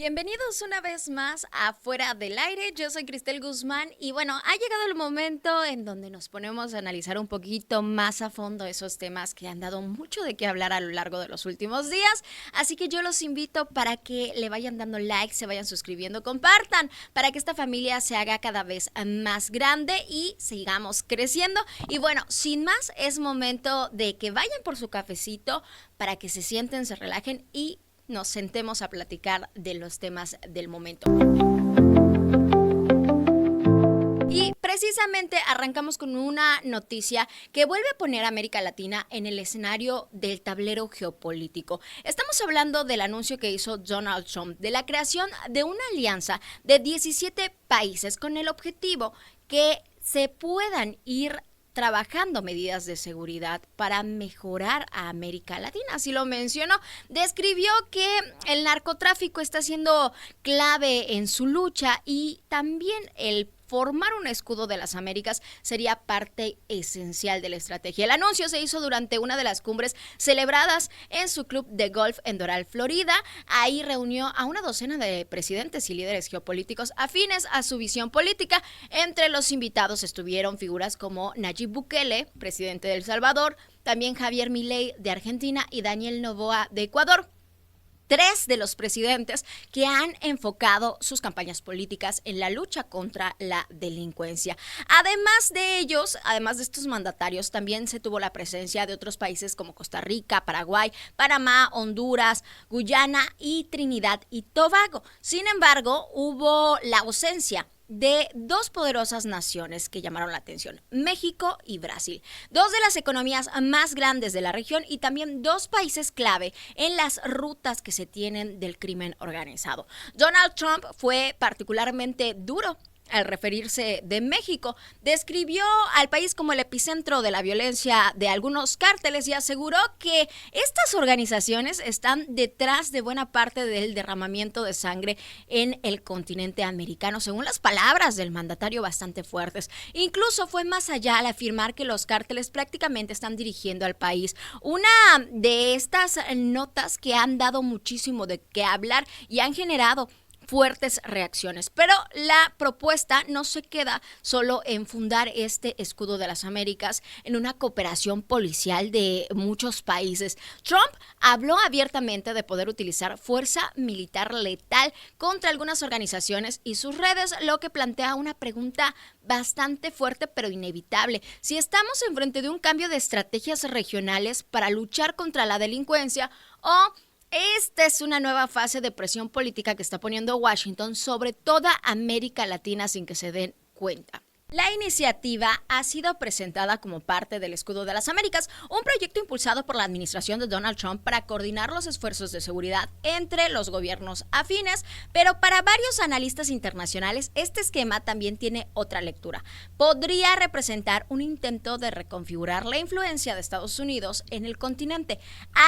Bienvenidos una vez más a Fuera del Aire. Yo soy Cristel Guzmán y bueno, ha llegado el momento en donde nos ponemos a analizar un poquito más a fondo esos temas que han dado mucho de qué hablar a lo largo de los últimos días. Así que yo los invito para que le vayan dando like, se vayan suscribiendo, compartan, para que esta familia se haga cada vez más grande y sigamos creciendo. Y bueno, sin más, es momento de que vayan por su cafecito para que se sienten, se relajen y nos sentemos a platicar de los temas del momento. Y precisamente arrancamos con una noticia que vuelve a poner a América Latina en el escenario del tablero geopolítico. Estamos hablando del anuncio que hizo Donald Trump de la creación de una alianza de 17 países con el objetivo que se puedan ir trabajando medidas de seguridad para mejorar a América Latina. Así lo mencionó. Describió que el narcotráfico está siendo clave en su lucha y también el formar un escudo de las Américas sería parte esencial de la estrategia. El anuncio se hizo durante una de las cumbres celebradas en su club de golf en Doral, Florida. Ahí reunió a una docena de presidentes y líderes geopolíticos afines a su visión política. Entre los invitados estuvieron figuras como Nayib Bukele, presidente de El Salvador, también Javier Milei de Argentina y Daniel Noboa de Ecuador. Tres de los presidentes que han enfocado sus campañas políticas en la lucha contra la delincuencia. Además de ellos, además de estos mandatarios, también se tuvo la presencia de otros países como Costa Rica, Paraguay, Panamá, Honduras, Guyana y Trinidad y Tobago. Sin embargo, hubo la ausencia de dos poderosas naciones que llamaron la atención, México y Brasil, dos de las economías más grandes de la región y también dos países clave en las rutas que se tienen del crimen organizado. Donald Trump fue particularmente duro al referirse de México, describió al país como el epicentro de la violencia de algunos cárteles y aseguró que estas organizaciones están detrás de buena parte del derramamiento de sangre en el continente americano, según las palabras del mandatario, bastante fuertes. Incluso fue más allá al afirmar que los cárteles prácticamente están dirigiendo al país. Una de estas notas que han dado muchísimo de qué hablar y han generado fuertes reacciones, pero la propuesta no se queda solo en fundar este escudo de las Américas en una cooperación policial de muchos países. Trump habló abiertamente de poder utilizar fuerza militar letal contra algunas organizaciones y sus redes, lo que plantea una pregunta bastante fuerte pero inevitable. Si estamos enfrente de un cambio de estrategias regionales para luchar contra la delincuencia o esta es una nueva fase de presión política que está poniendo Washington sobre toda América Latina sin que se den cuenta. La iniciativa ha sido presentada como parte del Escudo de las Américas, un proyecto impulsado por la administración de Donald Trump para coordinar los esfuerzos de seguridad entre los gobiernos afines, pero para varios analistas internacionales este esquema también tiene otra lectura. Podría representar un intento de reconfigurar la influencia de Estados Unidos en el continente,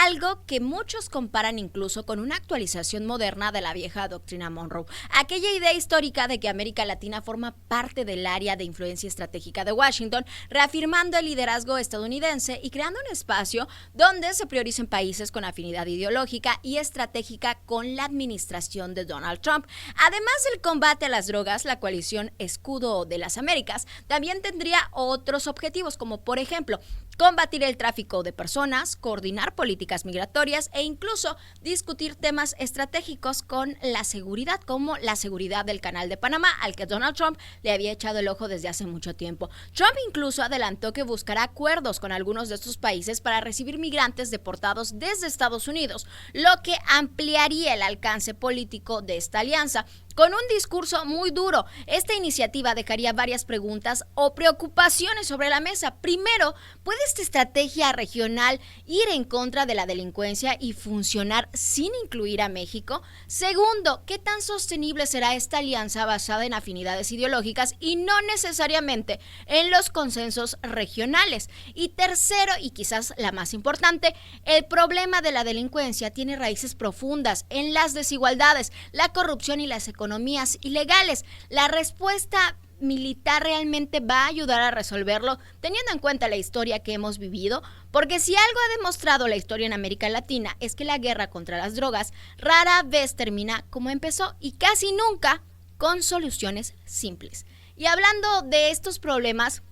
algo que muchos comparan incluso con una actualización moderna de la vieja doctrina Monroe, aquella idea histórica de que América Latina forma parte del área de influencia estratégica de Washington, reafirmando el liderazgo estadounidense y creando un espacio donde se prioricen países con afinidad ideológica y estratégica con la administración de Donald Trump. Además del combate a las drogas, la coalición Escudo de las Américas también tendría otros objetivos, como por ejemplo, combatir el tráfico de personas, coordinar políticas migratorias e incluso discutir temas estratégicos con la seguridad, como la seguridad del Canal de Panamá, al que Donald Trump le había echado el ojo desde hace mucho tiempo. Trump incluso adelantó que buscará acuerdos con algunos de estos países para recibir migrantes deportados desde Estados Unidos, lo que ampliaría el alcance político de esta alianza. Con un discurso muy duro, esta iniciativa dejaría varias preguntas o preocupaciones sobre la mesa. Primero, ¿puede esta estrategia regional ir en contra de la delincuencia y funcionar sin incluir a México? Segundo, ¿qué tan sostenible será esta alianza basada en afinidades ideológicas y no necesariamente en los consensos regionales? Y tercero, y quizás la más importante, el problema de la delincuencia tiene raíces profundas en las desigualdades, la corrupción y las economías ilegales. La respuesta militar realmente va a ayudar a resolverlo, teniendo en cuenta la historia que hemos vivido? Porque si algo ha demostrado la historia en América Latina es que la guerra contra las drogas rara vez termina como empezó y casi nunca con soluciones simples. Y hablando de estos problemas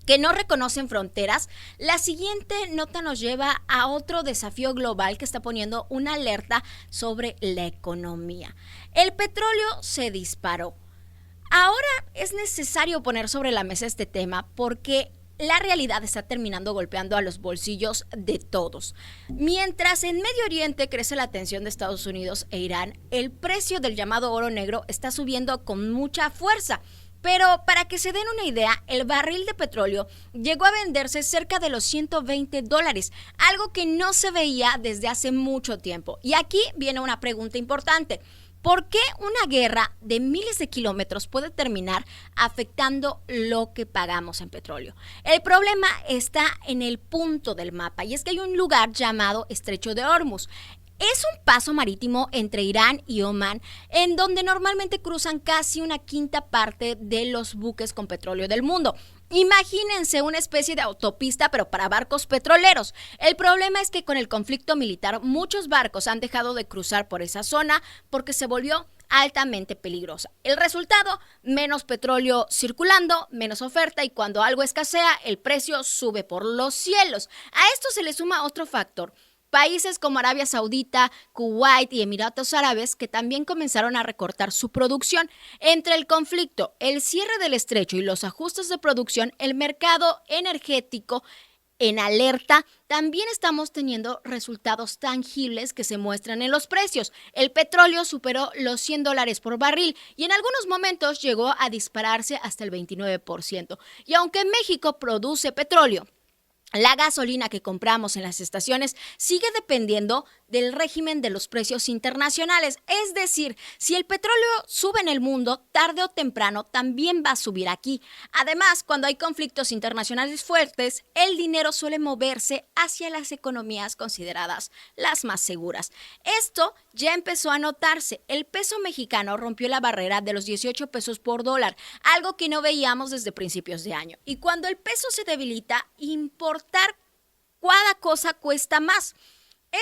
que no reconocen fronteras, la siguiente nota nos lleva a otro desafío global que está poniendo una alerta sobre la economía. El petróleo se disparó. Ahora es necesario poner sobre la mesa este tema porque la realidad está terminando golpeando a los bolsillos de todos. Mientras en Medio Oriente crece la tensión de Estados Unidos e Irán, el precio del llamado oro negro está subiendo con mucha fuerza. Pero para que se den una idea, el barril de petróleo llegó a venderse cerca de los $120, algo que no se veía desde hace mucho tiempo. Y aquí viene una pregunta importante. ¿Por qué una guerra de miles de kilómetros puede terminar afectando lo que pagamos en petróleo? El problema está en el punto del mapa y es que hay un lugar llamado Estrecho de Hormuz. Es un paso marítimo entre Irán y Omán, en donde normalmente cruzan casi una quinta parte de los buques con petróleo del mundo. Imagínense una especie de autopista, pero para barcos petroleros. El problema es que con el conflicto militar, muchos barcos han dejado de cruzar por esa zona porque se volvió altamente peligrosa. El resultado, menos petróleo circulando, menos oferta y cuando algo escasea, el precio sube por los cielos. A esto se le suma otro factor. Países como Arabia Saudita, Kuwait y Emiratos Árabes que también comenzaron a recortar su producción. Entre el conflicto, el cierre del estrecho y los ajustes de producción, el mercado energético en alerta, también estamos teniendo resultados tangibles que se muestran en los precios. El petróleo superó los $100 por barril y en algunos momentos llegó a dispararse hasta el 29%. Y aunque México produce petróleo, la gasolina que compramos en las estaciones sigue dependiendo del régimen de los precios internacionales. Es decir, si el petróleo sube en el mundo, tarde o temprano también va a subir aquí. Además, cuando hay conflictos internacionales fuertes, el dinero suele moverse hacia las economías consideradas las más seguras. Esto ya empezó a notarse. El peso mexicano rompió la barrera de los 18 pesos por dólar, algo que no veíamos desde principios de año. Y cuando el peso se debilita, importar cada cosa cuesta más.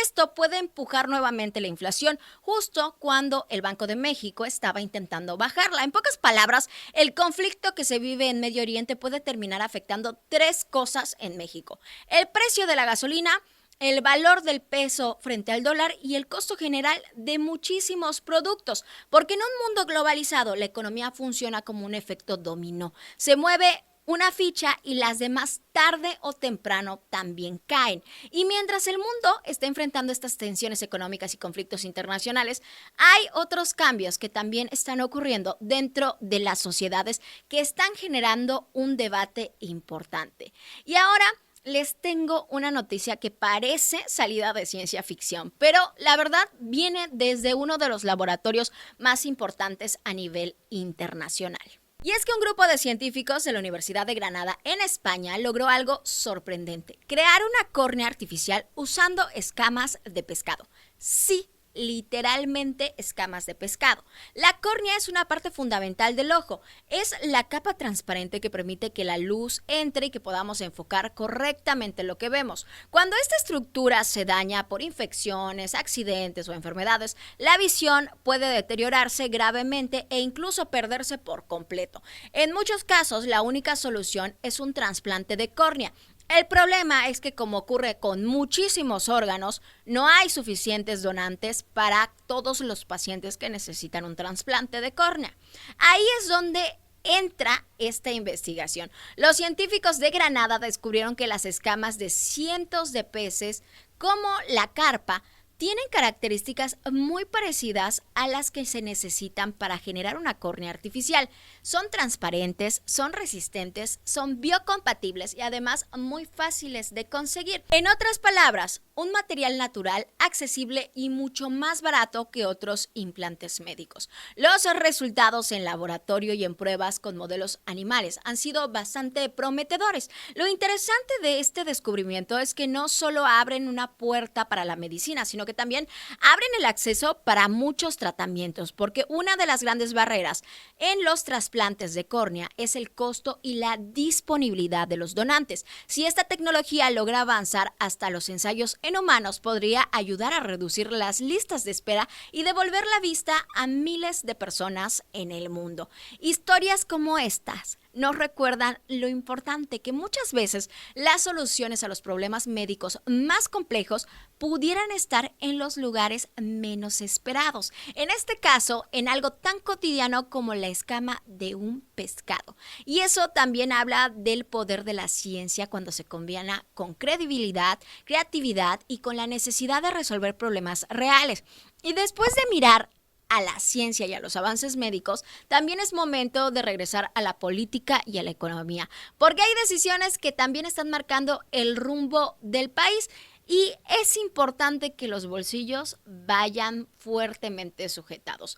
Esto puede empujar nuevamente la inflación justo cuando el Banco de México estaba intentando bajarla. En pocas palabras, el conflicto que se vive en Medio Oriente puede terminar afectando tres cosas en México: el precio de la gasolina, el valor del peso frente al dólar y el costo general de muchísimos productos. Porque en un mundo globalizado, la economía funciona como un efecto dominó. Se mueve una ficha y las demás tarde o temprano también caen. Y mientras el mundo está enfrentando estas tensiones económicas y conflictos internacionales, hay otros cambios que también están ocurriendo dentro de las sociedades que están generando un debate importante. Y ahora les tengo una noticia que parece salida de ciencia ficción, pero la verdad viene desde uno de los laboratorios más importantes a nivel internacional. Y es que un grupo de científicos de la Universidad de Granada en España logró algo sorprendente: crear una córnea artificial usando escamas de pescado. Sí, literalmente escamas de pescado. La córnea es una parte fundamental del ojo. Es la capa transparente que permite que la luz entre y que podamos enfocar correctamente lo que vemos. Cuando esta estructura se daña por infecciones, accidentes o enfermedades, la visión puede deteriorarse gravemente e incluso perderse por completo. En muchos casos, la única solución es un trasplante de córnea. El problema es que, como ocurre con muchísimos órganos, no hay suficientes donantes para todos los pacientes que necesitan un trasplante de córnea. Ahí es donde entra esta investigación. Los científicos de Granada descubrieron que las escamas de cientos de peces, como la carpa, tienen características muy parecidas a las que se necesitan para generar una córnea artificial. Son transparentes, son resistentes, son biocompatibles y además muy fáciles de conseguir. En otras palabras, un material natural, accesible y mucho más barato que otros implantes médicos. Los resultados en laboratorio y en pruebas con modelos animales han sido bastante prometedores. Lo interesante de este descubrimiento es que no solo abren una puerta para la medicina, sino que que también abren el acceso para muchos tratamientos, porque una de las grandes barreras en los trasplantes de córnea es el costo y la disponibilidad de los donantes. Si esta tecnología logra avanzar hasta los ensayos en humanos, podría ayudar a reducir las listas de espera y devolver la vista a miles de personas en el mundo. Historias como estas nos recuerdan lo importante que muchas veces las soluciones a los problemas médicos más complejos pudieran estar en los lugares menos esperados. En este caso, en algo tan cotidiano como la escama de un pescado. Y eso también habla del poder de la ciencia cuando se combina con credibilidad, creatividad y con la necesidad de resolver problemas reales. Y después de mirar a la ciencia y a los avances médicos, también es momento de regresar a la política y a la economía, porque hay decisiones que también están marcando el rumbo del país y es importante que los bolsillos vayan fuertemente sujetados.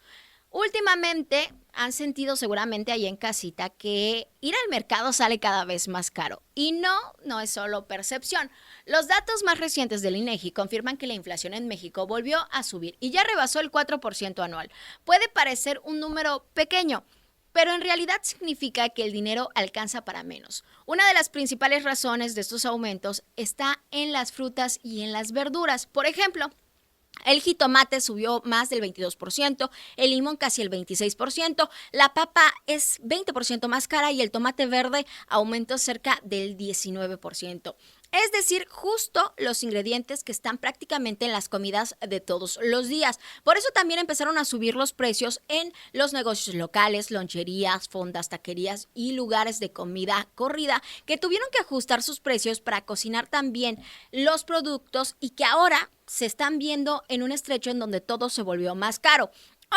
Últimamente han sentido seguramente ahí en casita que ir al mercado sale cada vez más caro. Y no es solo percepción. Los datos más recientes del INEGI confirman que la inflación en México volvió a subir y ya rebasó el 4% anual. Puede parecer un número pequeño, pero en realidad significa que el dinero alcanza para menos. Una de las principales razones de estos aumentos está en las frutas y en las verduras. Por ejemplo, el jitomate subió más del 22%, el limón casi el 26%, la papa es 20% más cara y el tomate verde aumentó cerca del 19%. Es decir, justo los ingredientes que están prácticamente en las comidas de todos los días. Por eso también empezaron a subir los precios en los negocios locales, loncherías, fondas, taquerías y lugares de comida corrida que tuvieron que ajustar sus precios para cocinar también los productos y que ahora se están viendo en un estrecho en donde todo se volvió más caro.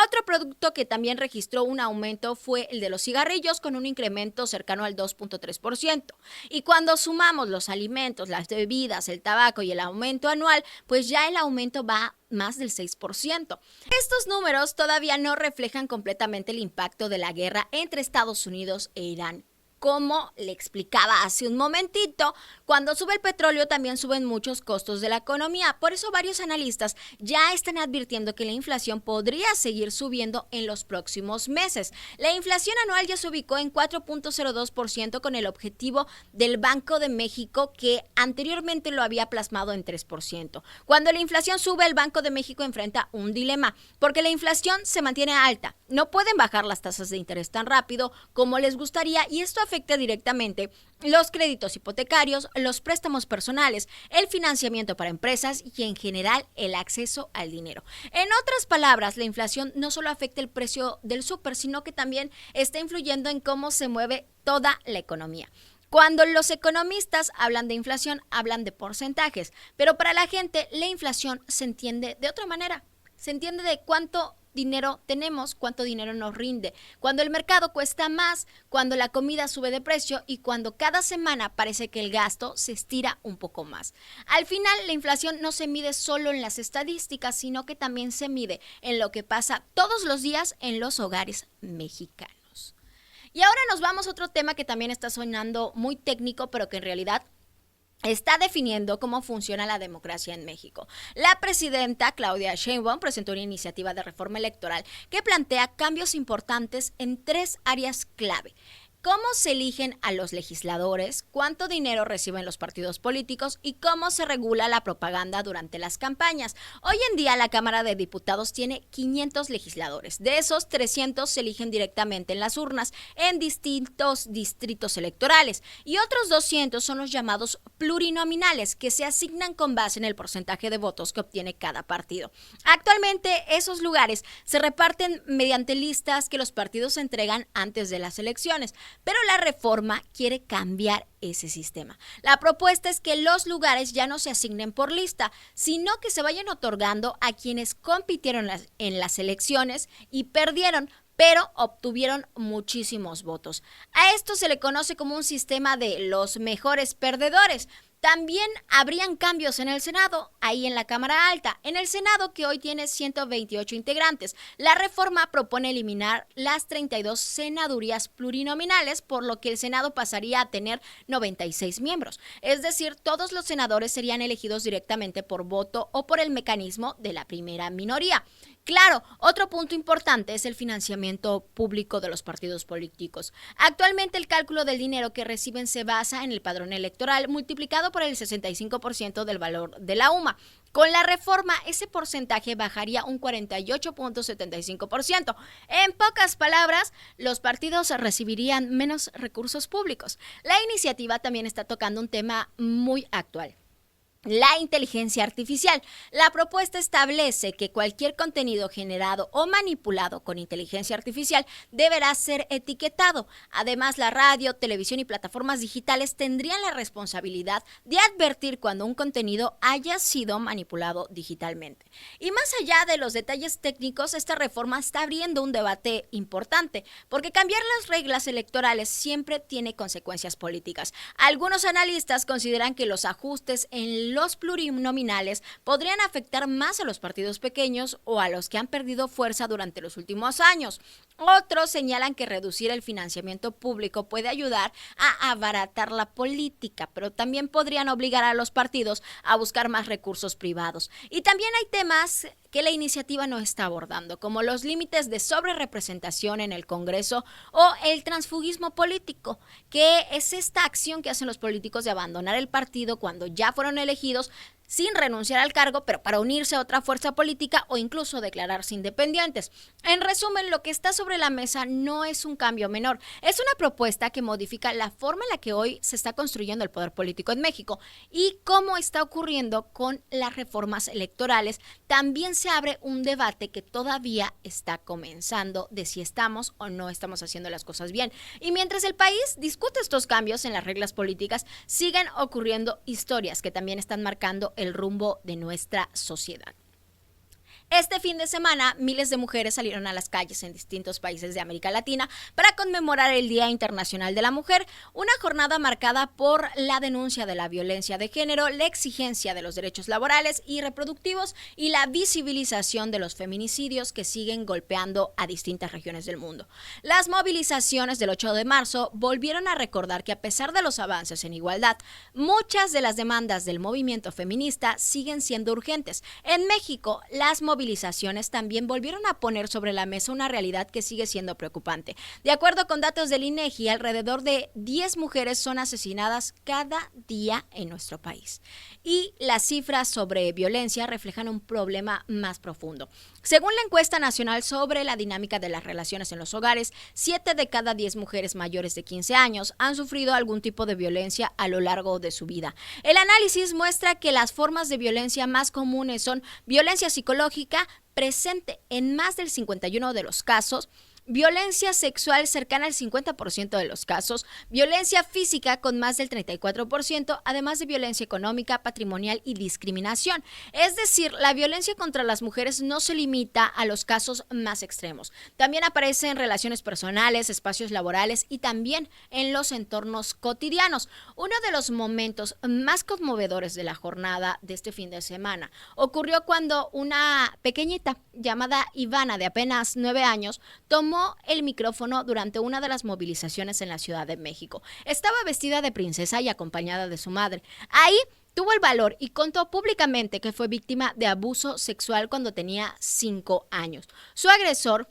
Otro producto que también registró un aumento fue el de los cigarrillos, con un incremento cercano al 2.3%. Y cuando sumamos los alimentos, las bebidas, el tabaco y el aumento anual, pues ya el aumento va más del 6%. Estos números todavía no reflejan completamente el impacto de la guerra entre Estados Unidos e Irán. Como le explicaba hace un momentito, cuando sube el petróleo también suben muchos costos de la economía. Por eso varios analistas ya están advirtiendo que la inflación podría seguir subiendo en los próximos meses. La inflación anual ya se ubicó en 4.02% con el objetivo del Banco de México, que anteriormente lo había plasmado en 3%. Cuando la inflación sube, el Banco de México enfrenta un dilema, porque la inflación se mantiene alta. No pueden bajar las tasas de interés tan rápido como les gustaría y esto afecta directamente los créditos hipotecarios, los préstamos personales, el financiamiento para empresas y en general el acceso al dinero. En otras palabras, la inflación no solo afecta el precio del súper, sino que también está influyendo en cómo se mueve toda la economía. Cuando los economistas hablan de inflación, hablan de porcentajes, pero para la gente la inflación se entiende de otra manera. Se entiende de cuánto dinero tenemos, cuánto dinero nos rinde, cuando el mercado cuesta más, cuando la comida sube de precio y cuando cada semana parece que el gasto se estira un poco más. Al final, la inflación no se mide solo en las estadísticas, sino que también se mide en lo que pasa todos los días en los hogares mexicanos. Y ahora nos vamos a otro tema que también está sonando muy técnico, pero que en realidad está definiendo cómo funciona la democracia en México. La presidenta Claudia Sheinbaum presentó una iniciativa de reforma electoral que plantea cambios importantes en 3 áreas clave. ¿Cómo se eligen a los legisladores? ¿Cuánto dinero reciben los partidos políticos? ¿Y cómo se regula la propaganda durante las campañas? Hoy en día la Cámara de Diputados tiene 500 legisladores. De esos, 300 se eligen directamente en las urnas en distintos distritos electorales. Y otros 200 son los llamados plurinominales, que se asignan con base en el porcentaje de votos que obtiene cada partido. Actualmente, esos lugares se reparten mediante listas que los partidos entregan antes de las elecciones. Pero la reforma quiere cambiar ese sistema. La propuesta es que los lugares ya no se asignen por lista, sino que se vayan otorgando a quienes compitieron en las elecciones y perdieron, pero obtuvieron muchísimos votos. A esto se le conoce como un sistema de los mejores perdedores. También habrían cambios en el Senado, ahí en la Cámara Alta. En el Senado, que hoy tiene 128 integrantes, la reforma propone eliminar las 32 senadurías plurinominales, por lo que el Senado pasaría a tener 96 miembros. Es decir, todos los senadores serían elegidos directamente por voto o por el mecanismo de la primera minoría. Claro, otro punto importante es el financiamiento público de los partidos políticos. Actualmente el cálculo del dinero que reciben se basa en el padrón electoral multiplicado por el 65% del valor de la UMA. Con la reforma, ese porcentaje bajaría un 48.75%. En pocas palabras, los partidos recibirían menos recursos públicos. La iniciativa también está tocando un tema muy actual: la inteligencia artificial. La propuesta establece que cualquier contenido generado o manipulado con inteligencia artificial deberá ser etiquetado. Además, la radio, televisión y plataformas digitales tendrían la responsabilidad de advertir cuando un contenido haya sido manipulado digitalmente. Y más allá de los detalles técnicos, esta reforma está abriendo un debate importante, porque cambiar las reglas electorales siempre tiene consecuencias políticas. Algunos analistas consideran que los ajustes en los plurinominales podrían afectar más a los partidos pequeños o a los que han perdido fuerza durante los últimos años. Otros señalan que reducir el financiamiento público puede ayudar a abaratar la política, pero también podrían obligar a los partidos a buscar más recursos privados. Y también hay temas que la iniciativa no está abordando, como los límites de sobrerepresentación en el Congreso o el transfugismo político, que es esta acción que hacen los políticos de abandonar el partido cuando ya fueron elegidos sin renunciar al cargo, pero para unirse a otra fuerza política o incluso declararse independientes. En resumen, lo que está sobre la mesa no es un cambio menor, es una propuesta que modifica la forma en la que hoy se está construyendo el poder político en México, y cómo está ocurriendo con las reformas electorales. También se abre un debate que todavía está comenzando de si estamos o no estamos haciendo las cosas bien. Y mientras el país discute estos cambios en las reglas políticas, siguen ocurriendo historias que también están marcando el rumbo de nuestra sociedad. Este fin de semana, miles de mujeres salieron a las calles en distintos países de América Latina para conmemorar el Día Internacional de la Mujer, una jornada marcada por la denuncia de la violencia de género, la exigencia de los derechos laborales y reproductivos y la visibilización de los feminicidios que siguen golpeando a distintas regiones del mundo. Las movilizaciones del 8 de marzo volvieron a recordar que, a pesar de los avances en igualdad, muchas de las demandas del movimiento feminista siguen siendo urgentes. En México, las movilizaciones también volvieron a poner sobre la mesa una realidad que sigue siendo preocupante. De acuerdo con datos del INEGI, alrededor de 10 mujeres son asesinadas cada día en nuestro país. Y las cifras sobre violencia reflejan un problema más profundo. Según la encuesta nacional sobre la dinámica de las relaciones en los hogares, 7 de cada 10 mujeres mayores de 15 años han sufrido algún tipo de violencia a lo largo de su vida. El análisis muestra que las formas de violencia más comunes son violencia psicológica, presente en más del 51% de los casos, violencia sexual cercana al 50% de los casos, violencia física con más del 34%, además de violencia económica, patrimonial y discriminación. Es decir, la violencia contra las mujeres no se limita a los casos más extremos. También aparece en relaciones personales, espacios laborales y también en los entornos cotidianos. Uno de los momentos más conmovedores de la jornada de este fin de semana ocurrió cuando una pequeñita llamada Ivana, de apenas 9 años, tomó el micrófono durante una de las movilizaciones en la Ciudad de México. Estaba vestida de princesa y acompañada de su madre. Ahí tuvo el valor y contó públicamente que fue víctima de abuso sexual cuando tenía 5 años. Su agresor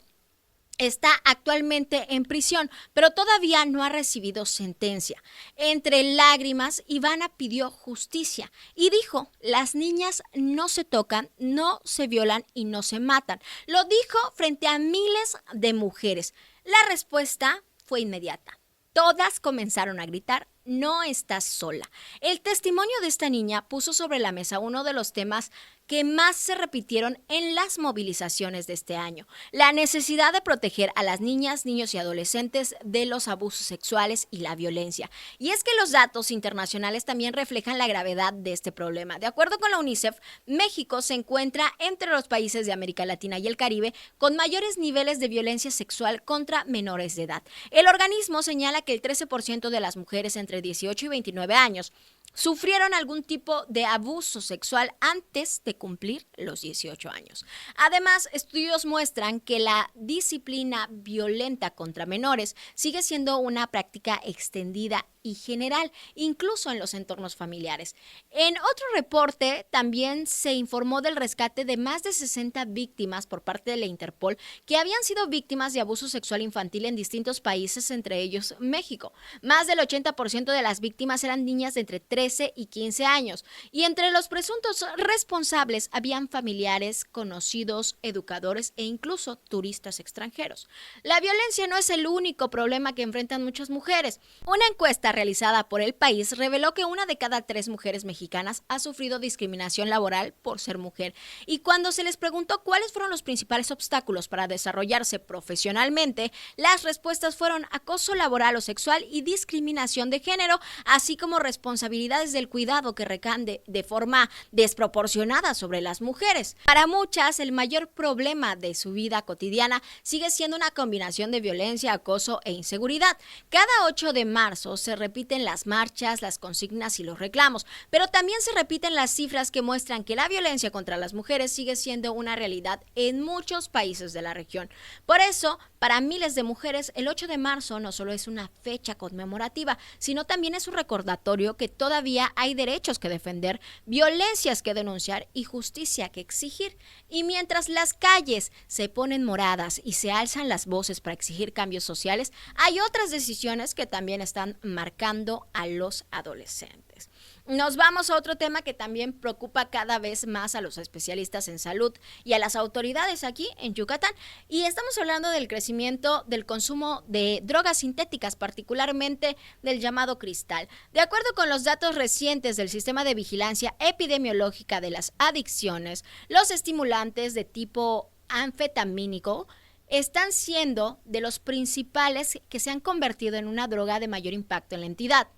está actualmente en prisión, pero todavía no ha recibido sentencia. Entre lágrimas, Ivana pidió justicia y dijo: las niñas no se tocan, no se violan y no se matan. Lo dijo frente a miles de mujeres. La respuesta fue inmediata. Todas comenzaron a gritar: no estás sola. El testimonio de esta niña puso sobre la mesa uno de los temas que más se repitieron en las movilizaciones de este año: la necesidad de proteger a las niñas, niños y adolescentes de los abusos sexuales y la violencia. Y es que los datos internacionales también reflejan la gravedad de este problema. De acuerdo con la UNICEF, México se encuentra entre los países de América Latina y el Caribe con mayores niveles de violencia sexual contra menores de edad. El organismo señala que el 13% de las mujeres entre 18 y 29 años sufrieron algún tipo de abuso sexual antes de cumplir los 18 años. Además, estudios muestran que la disciplina violenta contra menores sigue siendo una práctica extendida y general, incluso en los entornos familiares. En otro reporte también se informó del rescate de más de 60 víctimas por parte de la Interpol que habían sido víctimas de abuso sexual infantil en distintos países, entre ellos México. Más del 80% de las víctimas eran niñas de entre 13 y 15 años, y entre los presuntos responsables habían familiares, conocidos, educadores e incluso turistas extranjeros. La violencia no es el único problema que enfrentan muchas mujeres. Una encuesta realizada por El País reveló que 1 de cada 3 mujeres mexicanas ha sufrido discriminación laboral por ser mujer. Y cuando se les preguntó cuáles fueron los principales obstáculos para desarrollarse profesionalmente, las respuestas fueron acoso laboral o sexual y discriminación de género, así como responsabilidades del cuidado que recaen de forma desproporcionada sobre las mujeres. Para muchas, el mayor problema de su vida cotidiana sigue siendo una combinación de violencia, acoso e inseguridad. Cada 8 de marzo se repiten las marchas, las consignas y los reclamos, pero también se repiten las cifras que muestran que la violencia contra las mujeres sigue siendo una realidad en muchos países de la región. Por eso, para miles de mujeres, el 8 de marzo no solo es una fecha conmemorativa, sino también es un recordatorio que todavía hay derechos que defender, violencias que denunciar y justicia que exigir. Y mientras las calles se ponen moradas y se alzan las voces para exigir cambios sociales, hay otras decisiones que también están marcando a los adolescentes. Nos vamos a otro tema que también preocupa cada vez más a los especialistas en salud y a las autoridades aquí en Yucatán, y estamos hablando del crecimiento del consumo de drogas sintéticas, particularmente del llamado cristal. De acuerdo con los datos recientes del Sistema de Vigilancia Epidemiológica de las Adicciones, los estimulantes de tipo anfetamínico están siendo de los principales que se han convertido en una droga de mayor impacto en la entidad.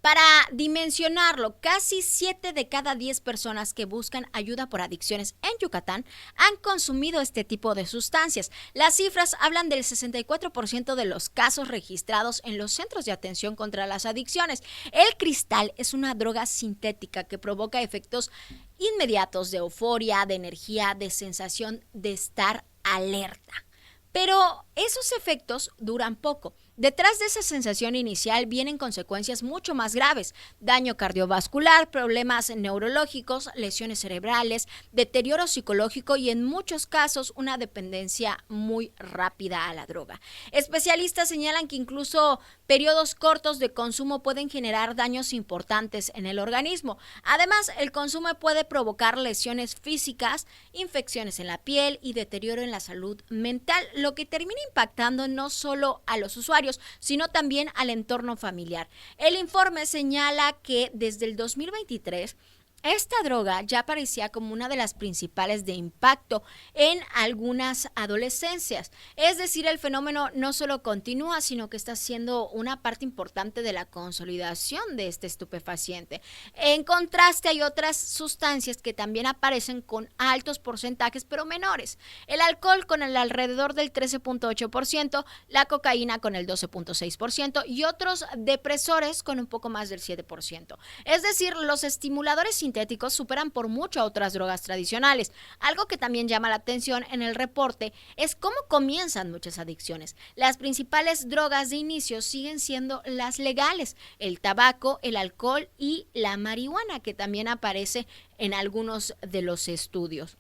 Para dimensionarlo, casi 7 de cada 10 personas que buscan ayuda por adicciones en Yucatán han consumido este tipo de sustancias. Las cifras hablan del 64% de los casos registrados en los centros de atención contra las adicciones. El cristal es una droga sintética que provoca efectos inmediatos de euforia, de energía, de sensación de estar alerta. Pero esos efectos duran poco. Detrás de esa sensación inicial vienen consecuencias mucho más graves: daño cardiovascular, problemas neurológicos, lesiones cerebrales, deterioro psicológico y en muchos casos una dependencia muy rápida a la droga. Especialistas señalan que incluso periodos cortos de consumo pueden generar daños importantes en el organismo. Además, el consumo puede provocar lesiones físicas, infecciones en la piel y deterioro en la salud mental, lo que termina impactando no solo a los usuarios, sino también al entorno familiar. El informe señala que desde el 2023 esta droga ya aparecía como una de las principales de impacto en algunas adolescencias. Es decir, el fenómeno no solo continúa, sino que está siendo una parte importante de la consolidación de este estupefaciente. En contraste, hay otras sustancias que también aparecen con altos porcentajes, pero menores. El alcohol con el alrededor del 13.8%, la cocaína con el 12.6% y otros depresores con un poco más del 7%. Es decir, los estimuladores sintéticos superan por mucho a otras drogas tradicionales. Algo que también llama la atención en el reporte es cómo comienzan muchas adicciones. Las principales drogas de inicio siguen siendo las legales: el tabaco, el alcohol y la marihuana, que también aparece en algunos de los estudios.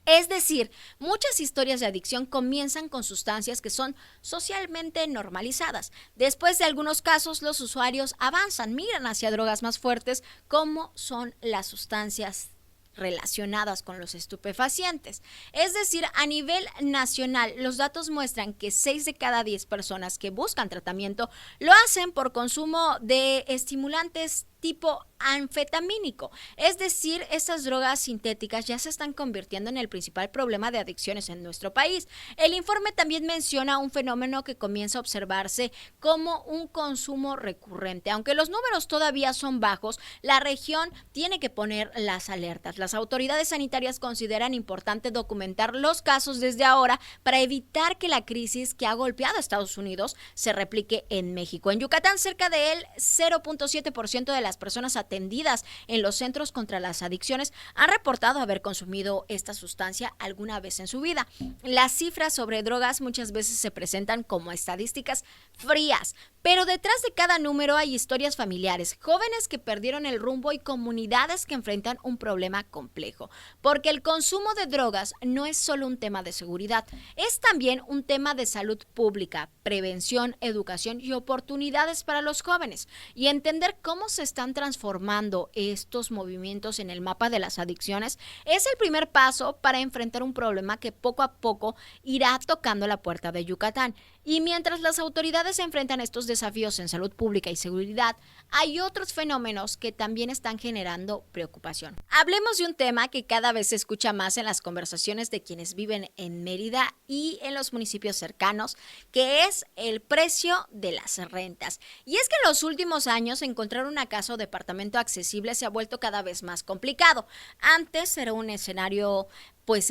Es decir, muchas historias de adicción comienzan con sustancias que son socialmente normalizadas. Después de algunos casos, los usuarios avanzan, migran hacia drogas más fuertes, como son las sustancias relacionadas con los estupefacientes. Es decir, a nivel nacional, los datos muestran que 6 de cada 10 personas que buscan tratamiento lo hacen por consumo de estimulantes tipo anfetamínico. Es decir, estas drogas sintéticas ya se están convirtiendo en el principal problema de adicciones en nuestro país. El informe también menciona un fenómeno que comienza a observarse como un consumo recurrente. Aunque los números todavía son bajos, la región tiene que poner las alertas. Las autoridades sanitarias consideran importante documentar los casos desde ahora para evitar que la crisis que ha golpeado a Estados Unidos se replique en México. En Yucatán, cerca del 0.7% de las personas atendidas en los centros contra las adicciones han reportado haber consumido esta sustancia alguna vez en su vida. Las cifras sobre drogas muchas veces se presentan como estadísticas frías, pero detrás de cada número hay historias familiares, jóvenes que perdieron el rumbo y comunidades que enfrentan un problema complejo. Porque el consumo de drogas no es solo un tema de seguridad, es también un tema de salud pública, prevención, educación y oportunidades para los jóvenes. Y entender cómo se están transformando estos movimientos en el mapa de las adicciones es el primer paso para enfrentar un problema que poco a poco irá tocando la puerta de Yucatán. Y mientras las autoridades enfrentan estos desafíos en salud pública y seguridad, hay otros fenómenos que también están generando preocupación. Hablemos de un tema que cada vez se escucha más en las conversaciones de quienes viven en Mérida y en los municipios cercanos, que es el precio de las rentas. Y es que en los últimos años encontrar una casa o departamento accesible se ha vuelto cada vez más complicado. Antes era un escenario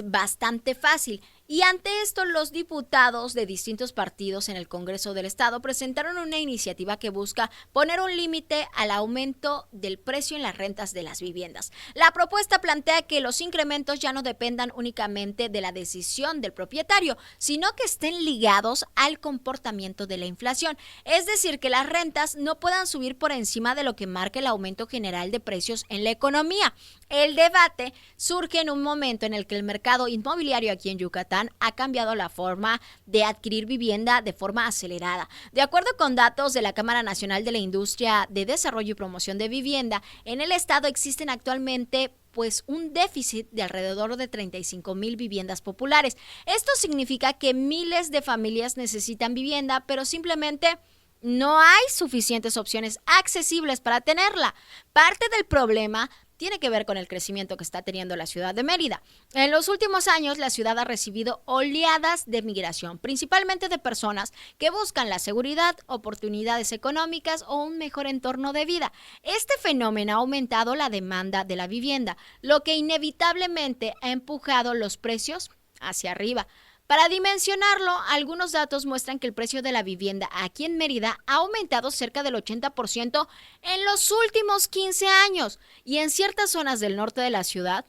bastante fácil. Y ante esto, los diputados de distintos partidos en el Congreso del Estado presentaron una iniciativa que busca poner un límite al aumento del precio en las rentas de las viviendas. La propuesta plantea que los incrementos ya no dependan únicamente de la decisión del propietario, sino que estén ligados al comportamiento de la inflación. Es decir, que las rentas no puedan subir por encima de lo que marca el aumento general de precios en la economía. El debate surge en un momento en el que el mercado inmobiliario aquí en Yucatán ha cambiado la forma de adquirir vivienda de forma acelerada. De acuerdo con datos de la Cámara Nacional de la Industria de Desarrollo y Promoción de Vivienda, en el estado existen actualmente un déficit de alrededor de 35,000 viviendas populares. Esto significa que miles de familias necesitan vivienda, pero simplemente no hay suficientes opciones accesibles para tenerla. Parte del problema tiene que ver con el crecimiento que está teniendo la ciudad de Mérida. En los últimos años, la ciudad ha recibido oleadas de migración, principalmente de personas que buscan la seguridad, oportunidades económicas o un mejor entorno de vida. Este fenómeno ha aumentado la demanda de la vivienda, lo que inevitablemente ha empujado los precios hacia arriba. Para dimensionarlo, algunos datos muestran que el precio de la vivienda aquí en Mérida ha aumentado cerca del 80% en los últimos 15 años. Y en ciertas zonas del norte de la ciudad,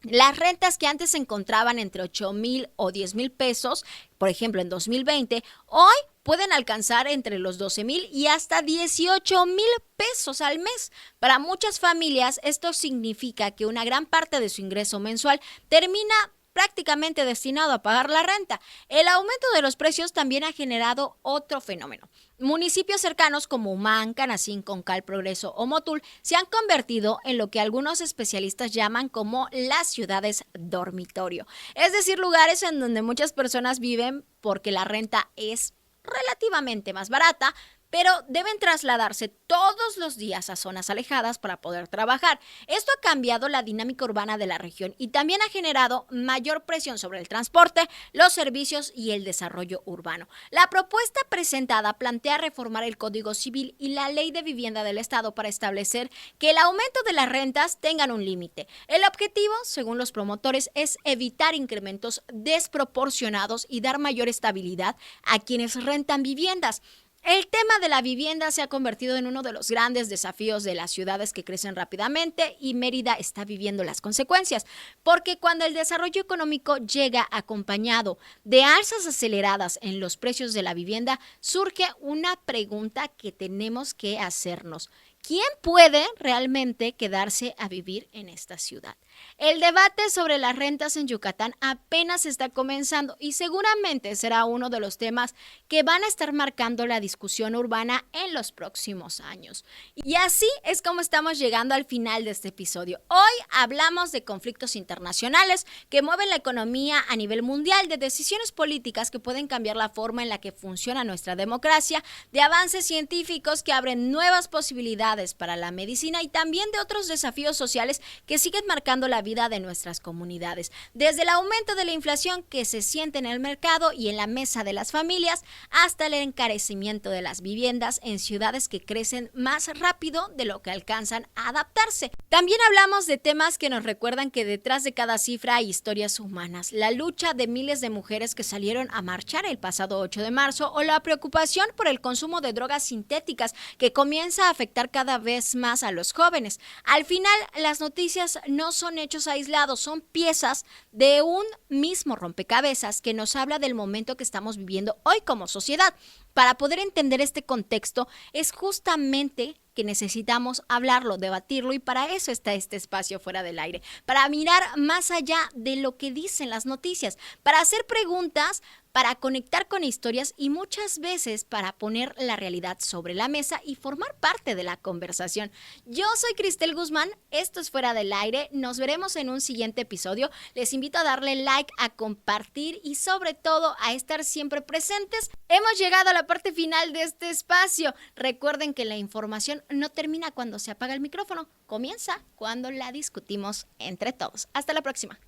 las rentas que antes se encontraban entre 8,000 o 10,000 pesos, por ejemplo en 2020, hoy pueden alcanzar entre los 12,000 y hasta 18,000 pesos al mes. Para muchas familias, esto significa que una gran parte de su ingreso mensual termina prácticamente destinado a pagar la renta. El aumento de los precios también ha generado otro fenómeno. Municipios cercanos como Humán, Canacín, Concal, Progreso o Motul se han convertido en lo que algunos especialistas llaman como las ciudades dormitorio. Es decir, lugares en donde muchas personas viven porque la renta es relativamente más barata, pero deben trasladarse todos los días a zonas alejadas para poder trabajar. Esto ha cambiado la dinámica urbana de la región y también ha generado mayor presión sobre el transporte, los servicios y el desarrollo urbano. La propuesta presentada plantea reformar el Código Civil y la Ley de Vivienda del Estado para establecer que el aumento de las rentas tengan un límite. El objetivo, según los promotores, es evitar incrementos desproporcionados y dar mayor estabilidad a quienes rentan viviendas. El tema de la vivienda se ha convertido en uno de los grandes desafíos de las ciudades que crecen rápidamente y Mérida está viviendo las consecuencias, porque cuando el desarrollo económico llega acompañado de alzas aceleradas en los precios de la vivienda, surge una pregunta que tenemos que hacernos. ¿Quién puede realmente quedarse a vivir en esta ciudad? El debate sobre las rentas en Yucatán apenas está comenzando y seguramente será uno de los temas que van a estar marcando la discusión urbana en los próximos años. Y así es como estamos llegando al final de este episodio. Hoy hablamos de conflictos internacionales que mueven la economía a nivel mundial, de decisiones políticas que pueden cambiar la forma en la que funciona nuestra democracia, de avances científicos que abren nuevas posibilidades para la medicina y también de otros desafíos sociales que siguen marcando la vida de nuestras comunidades, desde el aumento de la inflación que se siente en el mercado y en la mesa de las familias, hasta el encarecimiento de las viviendas en ciudades que crecen más rápido de lo que alcanzan a adaptarse. También hablamos de temas que nos recuerdan que detrás de cada cifra hay historias humanas, la lucha de miles de mujeres que salieron a marchar el pasado 8 de marzo o la preocupación por el consumo de drogas sintéticas que comienza a afectar cada vez más a los jóvenes. Al final, las noticias no son hechos aislados, son piezas de un mismo rompecabezas que nos habla del momento que estamos viviendo hoy como sociedad. Para poder entender este contexto es justamente que necesitamos hablarlo, debatirlo, y para eso está este espacio Fuera del Aire, para mirar más allá de lo que dicen las noticias, para hacer preguntas, para conectar con historias y muchas veces para poner la realidad sobre la mesa y formar parte de la conversación. Yo soy Cristel Guzmán, esto es Fuera del Aire, nos veremos en un siguiente episodio. Les invito a darle like, a compartir y sobre todo a estar siempre presentes. Hemos llegado a la parte final de este espacio. Recuerden que la información no termina cuando se apaga el micrófono, comienza cuando la discutimos entre todos. Hasta la próxima.